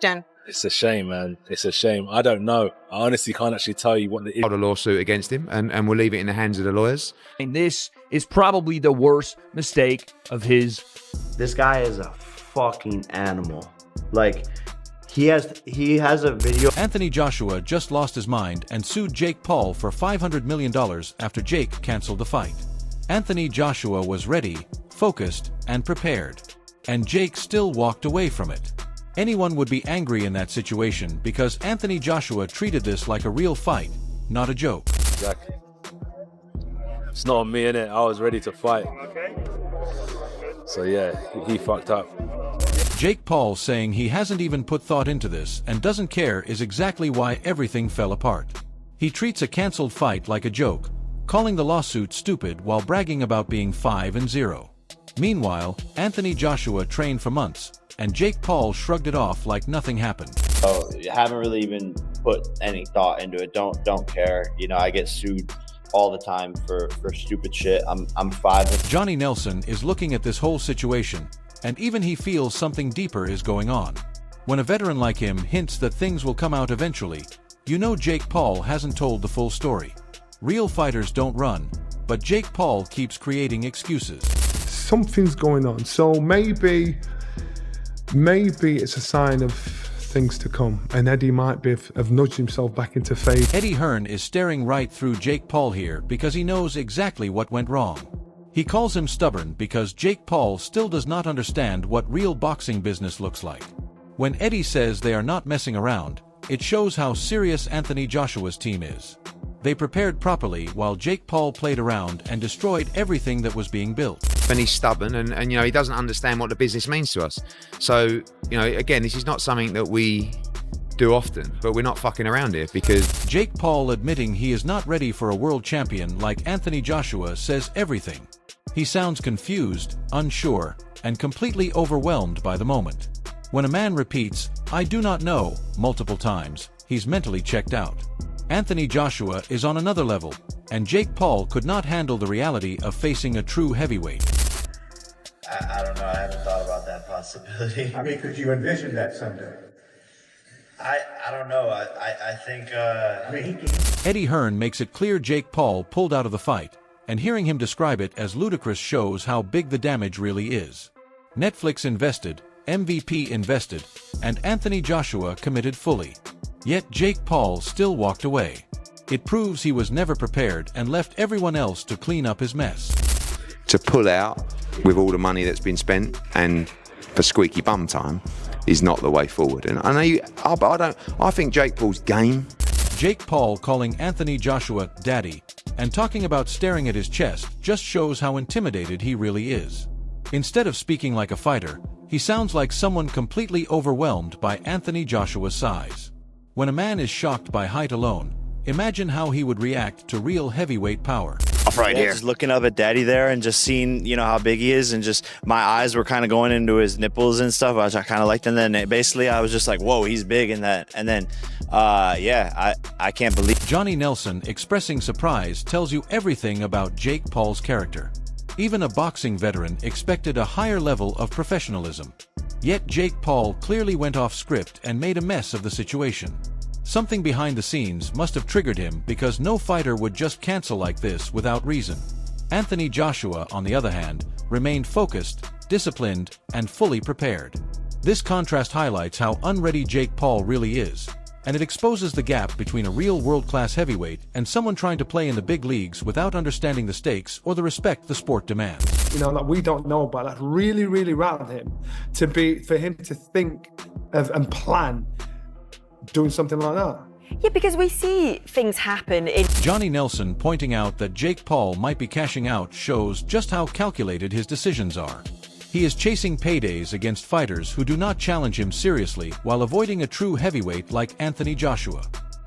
question. It's a shame, man. It's a shame. I don't know. I honestly can't actually tell you what the lawsuit against him, and we'll leave it in the hands of the lawyers. And this is probably the worst mistake of his. This guy is a fucking animal. Like, he has a video. Anthony Joshua just lost his mind and sued Jake Paul for $500 million after Jake canceled the fight. Anthony Joshua was ready, focused, and prepared. And Jake still walked away from it. Anyone would be angry in that situation because Anthony Joshua treated this like a real fight, not a joke. Exactly. It's not on me, innit? I was ready to fight. So yeah, he fucked up. Jake Paul saying he hasn't even put thought into this and doesn't care is exactly why everything fell apart. He treats a cancelled fight like a joke, calling the lawsuit stupid while bragging about being 5-0. Meanwhile, Anthony Joshua trained for months, and Jake Paul shrugged it off like nothing happened. Oh, I haven't really even put any thought into it. Don't care. You know, I get sued all the time for stupid shit. I'm 5. Johnny Nelson is looking at this whole situation, and even he feels something deeper is going on. When a veteran like him hints that things will come out eventually, you know Jake Paul hasn't told the full story. Real fighters don't run, but Jake Paul keeps creating excuses. Something's going on, so maybe it's a sign of things to come, and Eddie might have nudged himself back into fade. Eddie Hearn is staring right through Jake Paul here because he knows exactly what went wrong. He calls him stubborn because Jake Paul still does not understand what real boxing business looks like. When Eddie says they are not messing around, it shows how serious Anthony Joshua's team is. They prepared properly while Jake Paul played around and destroyed everything that was being built. And he's stubborn, and you know, he doesn't understand what the business means to us. So, you know, again, this is not something that we do often, but we're not fucking around here because... Jake Paul admitting he is not ready for a world champion like Anthony Joshua says everything. He sounds confused, unsure, and completely overwhelmed by the moment. When a man repeats, "I do not know," multiple times, he's mentally checked out. Anthony Joshua is on another level, and Jake Paul could not handle the reality of facing a true heavyweight. I don't know. I haven't thought about that possibility. I mean, could you envision that someday? I don't know. I think... Eddie Hearn makes it clear Jake Paul pulled out of the fight, and hearing him describe it as ludicrous shows how big the damage really is. Netflix invested, MVP invested, and Anthony Joshua committed fully. Yet Jake Paul still walked away. It proves he was never prepared and left everyone else to clean up his mess. To pull out with all the money that's been spent and for squeaky bum time is not the way forward. And I think Jake Paul's game. Jake Paul calling Anthony Joshua daddy and talking about staring at his chest just shows how intimidated he really is. Instead of speaking like a fighter, he sounds like someone completely overwhelmed by Anthony Joshua's size. When a man is shocked by height alone, imagine how he would react to real heavyweight power. Right here. Just looking up at Daddy there and just seeing, you know, how big he is, and just my eyes were kind of going into his nipples and stuff, which I kind of liked. And then basically I was just like, whoa, he's big in that. And then, yeah, I can't believe. Johnny Nelson expressing surprise tells you everything about Jake Paul's character. Even a boxing veteran expected a higher level of professionalism. Yet Jake Paul clearly went off script and made a mess of the situation. Something behind the scenes must have triggered him because no fighter would just cancel like this without reason. Anthony Joshua, on the other hand, remained focused, disciplined, and fully prepared. This contrast highlights how unready Jake Paul really is, and it exposes the gap between a real world-class heavyweight and someone trying to play in the big leagues without understanding the stakes or the respect the sport demands. You know, like, we don't know, but that's really, really rattled him for him to think of and plan doing something like that. Yeah, because we see things happen in... Johnny Nelson pointing out that Jake Paul might be cashing out shows just how calculated his decisions are. He is chasing paydays against fighters who do not challenge him seriously while avoiding a true heavyweight like Anthony Joshua.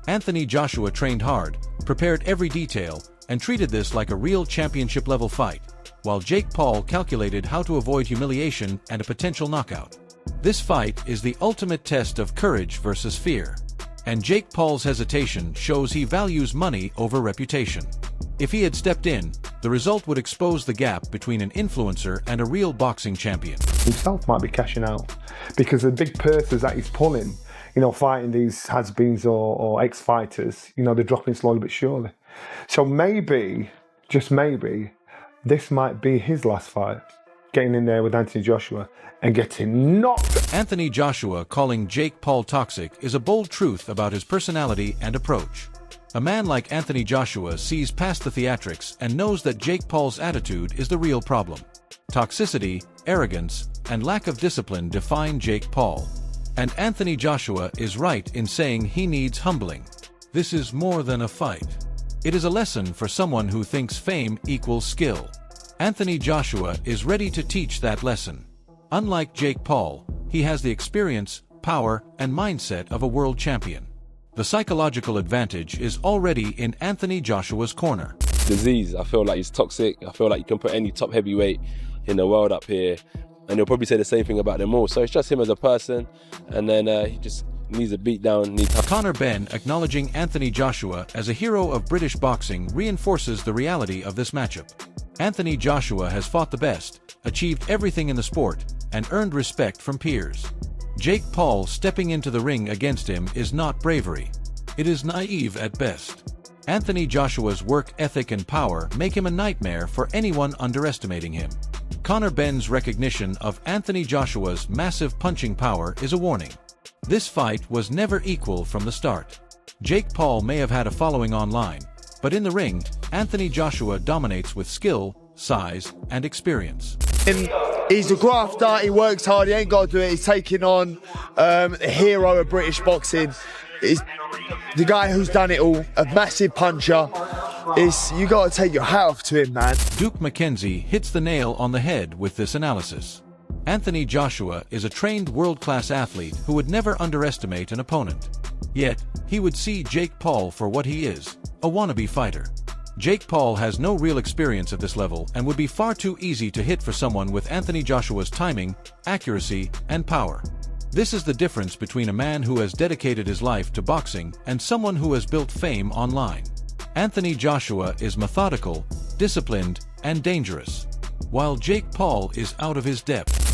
Anthony Joshua trained hard, prepared every detail, and treated this like a real championship-level fight, while Jake Paul calculated how to avoid humiliation and a potential knockout. This fight is the ultimate test of courage versus fear. And Jake Paul's hesitation shows he values money over reputation. If he had stepped in, the result would expose the gap between an influencer and a real boxing champion. Himself might be cashing out because the big purses that he's pulling fighting these has-beens or ex-fighters, they're dropping slowly but surely. So maybe, just maybe, this might be his last fight, getting in there with Anthony Joshua and getting knocked. Anthony Joshua calling Jake Paul toxic is a bold truth about his personality and approach. A man like Anthony Joshua sees past the theatrics and knows that Jake Paul's attitude is the real problem. Toxicity, arrogance, and lack of discipline define Jake Paul. And Anthony Joshua is right in saying he needs humbling. This is more than a fight. It is a lesson for someone who thinks fame equals skill. Anthony Joshua is ready to teach that lesson. Unlike Jake Paul, he has the experience, power, and mindset of a world champion. The psychological advantage is already in Anthony Joshua's corner. Disease, I feel like he's toxic. I feel like you can put any top heavyweight in the world up here and he'll probably say the same thing about them all. So it's just him as a person, and then he just needs a beat down. Conor Benn acknowledging Anthony Joshua as a hero of British boxing reinforces the reality of this matchup. Anthony Joshua has fought the best, achieved everything in the sport, and earned respect from peers. Jake Paul stepping into the ring against him is not bravery. It is naive at best. Anthony Joshua's work ethic and power make him a nightmare for anyone underestimating him. Conor Benn's recognition of Anthony Joshua's massive punching power is a warning. This fight was never equal from the start. Jake Paul may have had a following online, but in the ring, Anthony Joshua dominates with skill, size, and experience. He's a grafter, he works hard, he ain't got to do it. He's taking on a hero of British boxing. He's the guy who's done it all, a massive puncher. You got to take your hat off to him, man. Duke McKenzie hits the nail on the head with this analysis. Anthony Joshua is a trained world-class athlete who would never underestimate an opponent. Yet, he would see Jake Paul for what he is, a wannabe fighter. Jake Paul has no real experience at this level and would be far too easy to hit for someone with Anthony Joshua's timing, accuracy, and power. This is the difference between a man who has dedicated his life to boxing and someone who has built fame online. Anthony Joshua is methodical, disciplined, and dangerous, while Jake Paul is out of his depth.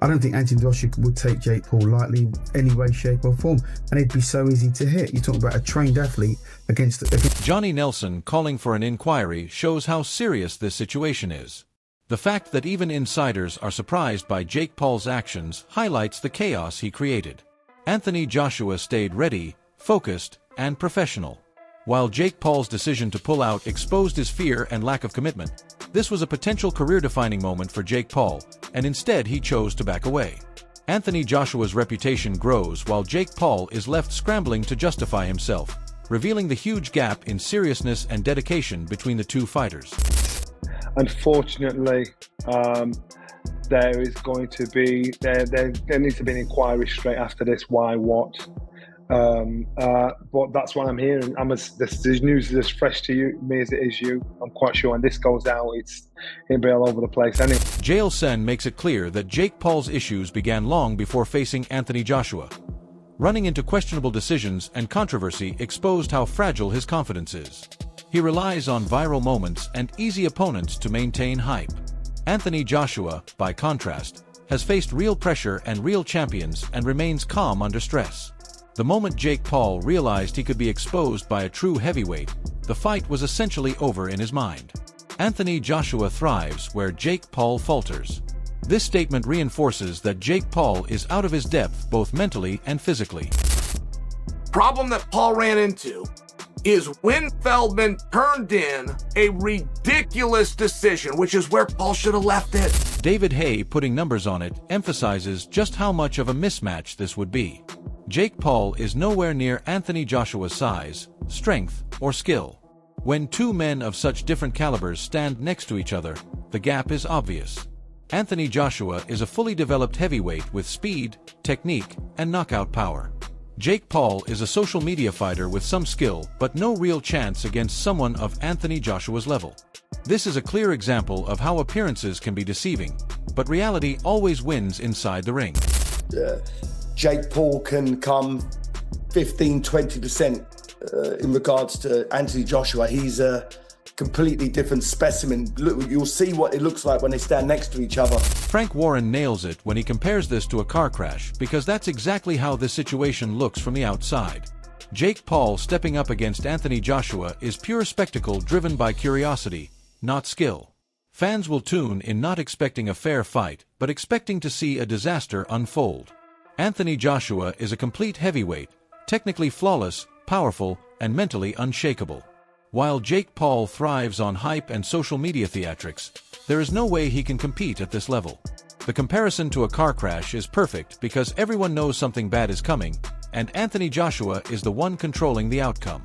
I don't think Anthony Joshua would take Jake Paul lightly, any way, shape or form, and it'd be so easy to hit. You're talking about a trained athlete against Johnny Nelson calling for an inquiry shows how serious this situation is. The fact that even insiders are surprised by Jake Paul's actions highlights the chaos he created. Anthony Joshua stayed ready, focused, and professional, while Jake Paul's decision to pull out exposed his fear and lack of commitment. This was a potential career-defining moment for Jake Paul, and instead he chose to back away. Anthony Joshua's reputation grows while Jake Paul is left scrambling to justify himself, revealing the huge gap in seriousness and dedication between the two fighters. Unfortunately, there is going to be there needs to be an inquiry straight after this. Why? What? But that's what I'm hearing. This news is as fresh to me as it is you. I'm quite sure when this goes out, it'll be all over the place anyway. Jail Sen makes it clear that Jake Paul's issues began long before facing Anthony Joshua. Running into questionable decisions and controversy exposed how fragile his confidence is. He relies on viral moments and easy opponents to maintain hype. Anthony Joshua, by contrast, has faced real pressure and real champions and remains calm under stress. The moment Jake Paul realized he could be exposed by a true heavyweight, the fight was essentially over in his mind. Anthony Joshua thrives where Jake Paul falters. This statement reinforces that Jake Paul is out of his depth both mentally and physically. Problem that Paul ran into is when Feldman turned in a ridiculous decision, which is where Paul should have left it. David Hay, putting numbers on it, emphasizes just how much of a mismatch this would be. Jake Paul is nowhere near Anthony Joshua's size, strength, or skill. When two men of such different calibers stand next to each other, the gap is obvious. Anthony Joshua is a fully developed heavyweight with speed, technique, and knockout power. Jake Paul is a social media fighter with some skill, but no real chance against someone of Anthony Joshua's level. This is a clear example of how appearances can be deceiving, but reality always wins inside the ring. Jake Paul can come 15-20% in regards to Anthony Joshua. He's a completely different specimen. Look, you'll see what it looks like when they stand next to each other. Frank Warren nails it when he compares this to a car crash, because that's exactly how this situation looks from the outside. Jake Paul stepping up against Anthony Joshua is pure spectacle driven by curiosity, not skill. Fans will tune in not expecting a fair fight, but expecting to see a disaster unfold. Anthony Joshua is a complete heavyweight, technically flawless, powerful, and mentally unshakable. While Jake Paul thrives on hype and social media theatrics, there is no way he can compete at this level. The comparison to a car crash is perfect because everyone knows something bad is coming, and Anthony Joshua is the one controlling the outcome.